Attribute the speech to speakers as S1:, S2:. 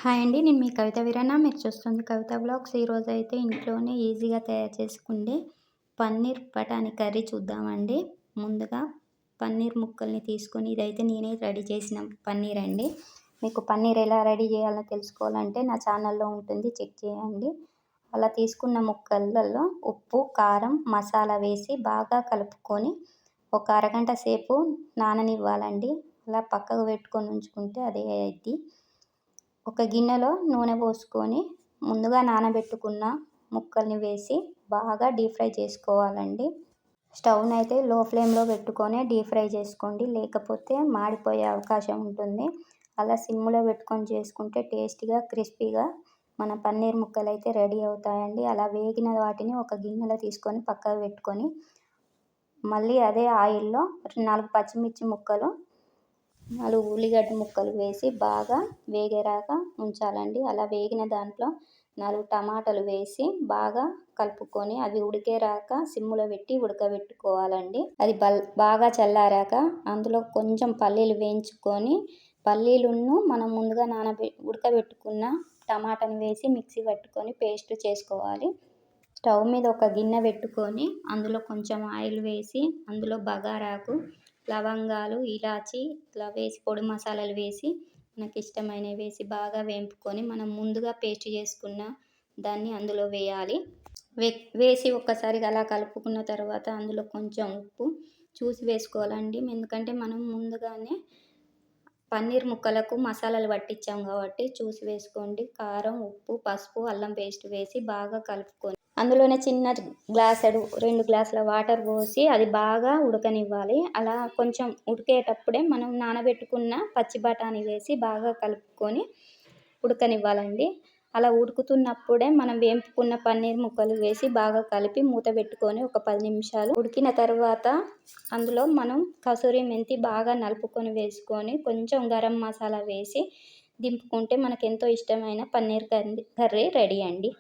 S1: Hi అండి. నేను మీ కవిత వీరన్న. మీరు చూస్తుంది కవిత వ్లాగ్స్. ఈరోజైతే ఇంట్లోనే ఈజీగా తయారు చేసుకుండే పన్నీర్ బఠానీ కర్రీ చూద్దామండి. ముందుగా పన్నీర్ ముక్కల్ని తీసుకొని, ఇదైతే నేనే రెడీ చేసిన పన్నీర్ అండి. మీకు పన్నీర్ ఎలా రెడీ చేయాలో తెలుసుకోవాలంటే నా ఛానల్లో ఉంటుంది, చెక్ చేయండి. అలా తీసుకున్న ముక్కలలో ఉప్పు, కారం, మసాలా వేసి బాగా కలుపుకొని ఒక అరగంట సేపు నాననివ్వాలండి. అలా పక్కకు పెట్టుకొని ఉంచుకుంటే అదే అయ్యిద్ది. ఒక గిన్నెలో నూనె పోసుకొని ముందుగా నానబెట్టుకున్న ముక్కల్ని వేసి బాగా డీప్ ఫ్రై చేసుకోవాలండి. స్టవ్ని అయితే లో ఫ్లేమ్లో పెట్టుకొని డీప్ ఫ్రై చేసుకోండి, లేకపోతే మాడిపోయే అవకాశం ఉంటుంది. అలా సిమ్లో పెట్టుకొని చేసుకుంటే టేస్టీగా, క్రిస్పీగా మన పన్నీర్ ముక్కలు అయితే రెడీ అవుతాయండి. అలా వేగిన వాటిని ఒక గిన్నెలో తీసుకొని పక్కకు పెట్టుకొని, మళ్ళీ అదే ఆయిల్లో 4 పచ్చిమిర్చి ముక్కలు, 4 ఉల్లిగడ్డ ముక్కలు వేసి బాగా వేగేరాక ఉంచాలండి. అలా వేగిన దాంట్లో 4 టమాటాలు వేసి బాగా కలుపుకొని అవి ఉడికేరాక సిమ్లో పెట్టి ఉడకబెట్టుకోవాలండి. అది బాగా చల్లారాక అందులో కొంచెం పల్లీలు వేయించుకొని, పల్లీలను మనం ముందుగా ఉడకబెట్టుకున్న టమాటాను వేసి మిక్సీ పట్టుకొని పేస్ట్ చేసుకోవాలి. స్టవ్ మీద ఒక గిన్నె పెట్టుకొని అందులో కొంచెం ఆయిల్ వేసి అందులో బగారాకు, లవంగాలు, ఇలాచి ఇట్లా వేసి పొడి మసాలాలు వేసి మనకి ఇష్టమైనవి వేసి బాగా వేపుకొని మనం ముందుగా పేస్ట్ చేసుకున్న దాన్ని అందులో వేయాలి. వేసి ఒక్కసారి అలా కలుపుకున్న తర్వాత అందులో కొంచెం ఉప్పు చూసి వేసుకోవాలండి. ఎందుకంటే మనం ముందుగానే పన్నీర్ ముక్కలకు మసాలాలు పట్టించాం కాబట్టి చూసి వేసుకోండి. కారం, ఉప్పు, పసుపు, అల్లం పేస్ట్ వేసి బాగా కలుపుకొని అందులోనే చిన్న గ్లాసెడు 2 గ్లాసుల వాటర్ పోసి అది బాగా ఉడకనివ్వాలి. అలా కొంచెం ఉడికేటప్పుడే మనం నానబెట్టుకున్న పచ్చి బఠానీ వేసి బాగా కలుపుకొని ఉడకనివ్వాలండి. అలా ఉడుకుతున్నప్పుడే మనం వేపుకున్న పన్నీర్ ముక్కలు వేసి బాగా కలిపి మూత పెట్టుకొని ఒక 10 నిమిషాలు ఉడికిన తర్వాత అందులో మనం కసూరి మెంతి బాగా నలుపుకొని వేసుకొని కొంచెం గరం మసాలా వేసి దింపుకుంటే మనకు ఎంతో ఇష్టమైన పన్నీర్ కర్రీ రెడీ అండి.